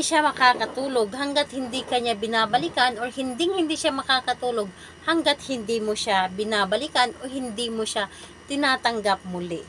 siya makakatulog hanggat hindi kanya binabalikan, or hindi siya makakatulog hanggat hindi mo siya binabalikan o hindi mo siya tinatanggap muli.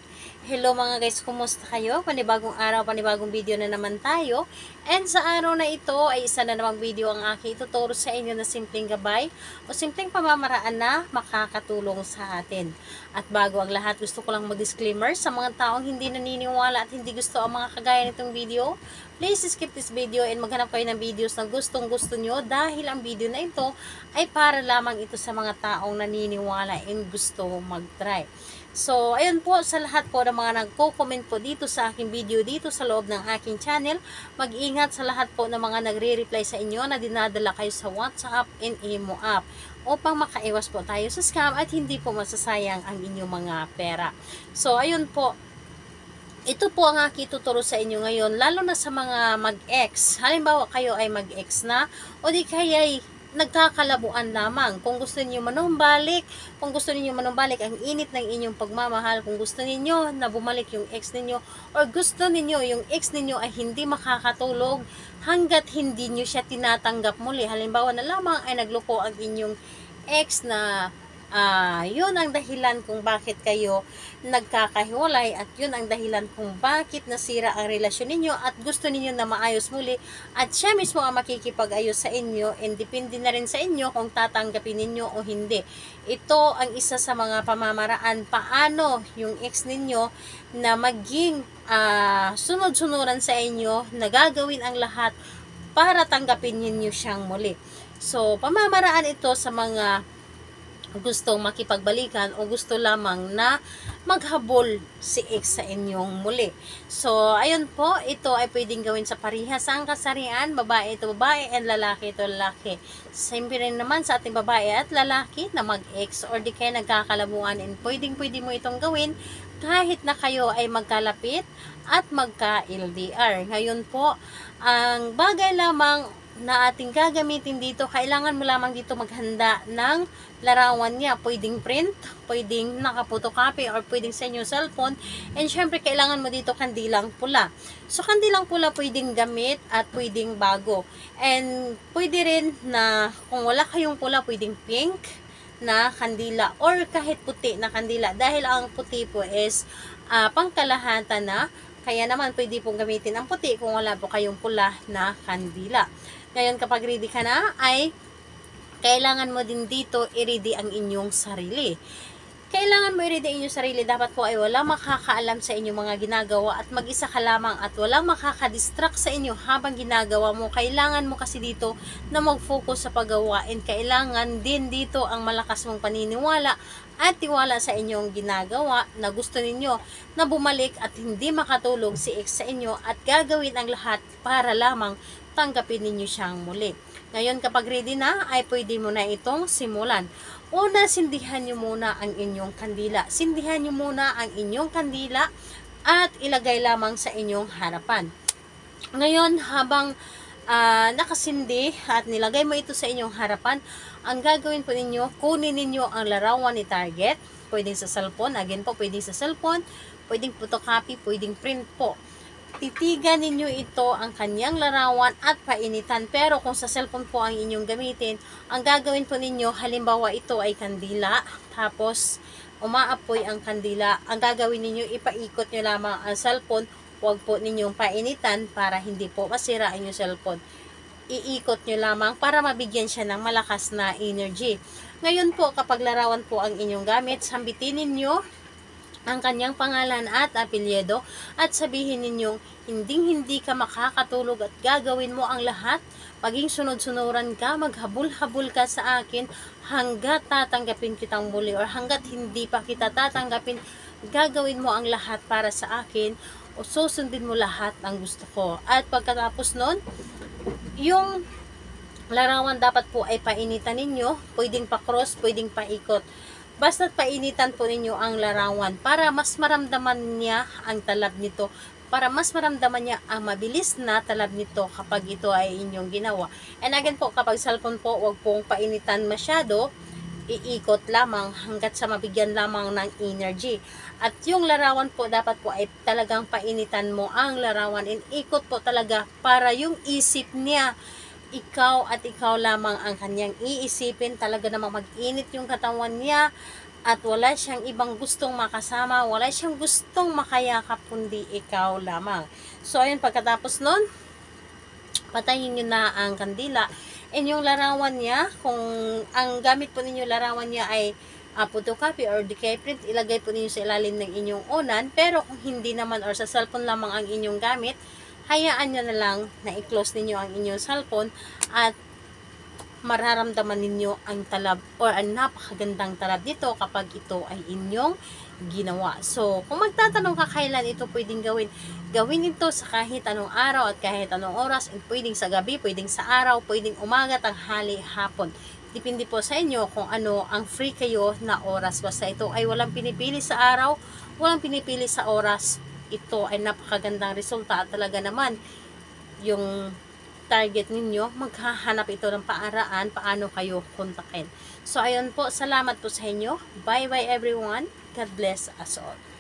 Hello mga guys, kumusta kayo? Panibagong araw, panibagong video na naman tayo. And sa araw na ito ay isa na namang video ang aking ituturo sa inyo na simpleng gabay o simpleng pamamaraan na makakatulong sa atin. At bago ang lahat, gusto ko lang mag-disclaimer sa mga taong hindi naniniwala at hindi gusto ang mga kagaya nitong video. Please skip this video and maghanap kayo ng videos na gustong gusto nyo, dahil ang video na ito ay para lamang ito sa mga taong naniniwala and gusto mag-try. So, ayun po, sa lahat po ng mga nagko-comment po dito sa aking video, dito sa loob ng aking channel, mag-ingat sa lahat po ng mga nagre-reply sa inyo na dinadala kayo sa WhatsApp and Imo app upang makaiwas po tayo sa scam at hindi po masasayang ang inyong mga pera. So, ayun po, ito po ang aking tuturo sa inyo ngayon, lalo na sa mga mag-ex. Halimbawa, kayo ay mag-ex na o di kaya nagkakalabuan lamang. Kung gusto niyo manumbalik, ang init ng inyong pagmamahal, kung gusto niyo na bumalik yung ex ninyo, or gusto niyo yung ex ninyo ay hindi makakatulog hanggat hindi niyo siya tinatanggap muli. Halimbawa na lamang ay nagloko ang inyong ex na yun ang dahilan kung bakit kayo nagkakahiwalay, at yun ang dahilan kung bakit nasira ang relasyon ninyo at gusto ninyo na maayos muli, at siya mismo ang makikipag-ayos sa inyo, and depende na rin sa inyo kung tatanggapin ninyo o hindi. Ito ang isa sa mga pamamaraan paano yung ex ninyo na maging sunod-sunuran sa inyo, na gagawin ang lahat para tanggapin ninyo siyang muli. So, pamamaraan ito sa mga gustong makipagbalikan o gusto lamang na maghabol si ex sa inyong muli. So, ayun po, ito ay pwedeng gawin sa parehas ang kasarian, babae ito babae and lalaki ito lalaki. Siyempre rin naman sa ating babae at lalaki na mag-ex or di kaya nagkakalabuan, and pwede mo itong gawin kahit na kayo ay magkalapit at magka-LDR. Ngayon po, ang bagay lamang na ating gagamitin dito, kailangan mo lamang dito maghanda ng larawan niya. Pwedeng print, pwedeng nakapotocopy, or pwedeng sa inyong cellphone. And syempre, kailangan mo dito kandilang pula. So, kandilang pula pwedeng gamit at pwedeng bago. And pwede rin na kung wala kayong pula, pwedeng pink na kandila or kahit puti na kandila. Dahil ang puti po is pangkalahatan na. Kaya naman, pwede pong gamitin ang puti kung wala po kayong pula na kandila. Ngayon, kapag ready ka na, ay kailangan mo din dito i-ready ang inyong sarili. Kailangan mo i-ready ang inyong sarili. Dapat po ay walang makakaalam sa inyong mga ginagawa at mag-isa ka lamang, at walang makakadistract sa inyo habang ginagawa mo. Kailangan mo kasi dito na mag-focus sa paggawa, and kailangan din dito ang malakas mong paniniwala at tiwala sa inyong ginagawa na gusto ninyo na bumalik at hindi makatulog si ex sa inyo, at gagawin ang lahat para lamang tanggapin ninyo siyang muli. Ngayon, kapag ready na, ay pwede mo na itong simulan. Una, sindihan nyo muna ang inyong kandila. Sindihan nyo muna ang inyong kandila at ilagay lamang sa inyong harapan. Ngayon, habang nakasindi at nilagay mo ito sa inyong harapan, ang gagawin po ninyo, kunin ninyo ang larawan ni target. Pwedeng sa cellphone, again po, pwedeng sa cellphone, pwedeng photocopy, pwedeng print po. Titigan ninyo ito, ang kanyang larawan, at painitan. Pero kung sa cellphone po ang inyong gamitin, ang gagawin po ninyo, halimbawa ito ay kandila, tapos umaapoy ang kandila, ang gagawin ninyo, ipaikot nyo lamang ang cellphone. Huwag po ninyong painitan para hindi po masira ang inyong cellphone. Iikot nyo lamang para mabigyan siya ng malakas na energy. Ngayon po, kapag larawan po ang inyong gamit, sambitin ninyo ang kanyang pangalan at apelyido, at sabihin ninyong hindi ka makakatulog at gagawin mo ang lahat, maging sunod-sunuran ka, maghabol-habol ka sa akin hanggat tatanggapin kitang muli, or hanggat hindi pa kita tatanggapin, gagawin mo ang lahat para sa akin o susundin mo lahat ng gusto ko. At pagkatapos nun, yung larawan dapat po ay painitan ninyo, pwedeng pa-cross, pwedeng paikot. Basta't painitan po ninyo ang larawan para mas maramdaman niya ang talab nito, para mas maramdaman niya ang mabilis na talab nito kapag ito ay inyong ginawa. And again po, kapag cellphone po, huwag pong painitan masyado, iikot lamang hanggat sa mabigyan lamang ng energy. At yung larawan po, dapat po ay talagang painitan mo ang larawan. Ikot po talaga para yung isip niya, ikaw at ikaw lamang ang kanyang iisipin. Talaga namang mag-init yung katawan niya at wala siyang ibang gustong makasama, wala siyang gustong makayakap kundi ikaw lamang. So ayun, pagkatapos nun, patayin nyo na ang kandila. And yung larawan niya, kung ang gamit po ninyo larawan niya ay photocopy or decay print, ilagay po ninyo sa ilalim ng inyong unan. Pero kung hindi naman or sa cellphone lamang ang inyong gamit, hayaan nyo na lang na i-close ninyo ang inyong cellphone at mararamdaman ninyo ang talab or ang napakagandang talab dito kapag ito ay inyong ginawa. So, kung magtatanong ka kailan ito pwedeng gawin, gawin ito sa kahit anong araw at kahit anong oras. And pwedeng sa gabi, pwedeng sa araw, pwedeng umaga, tanghali, hapon. Depende po sa inyo kung ano ang free kayo na oras. Basta ito ay walang pinipili sa araw, walang pinipili sa oras. Ito ay napakagandang resulta at talaga naman yung target ninyo, maghahanap ito ng paaraan paano kayo kontakin. So, ayun po, salamat po sa inyo. Bye-bye everyone. God bless us all.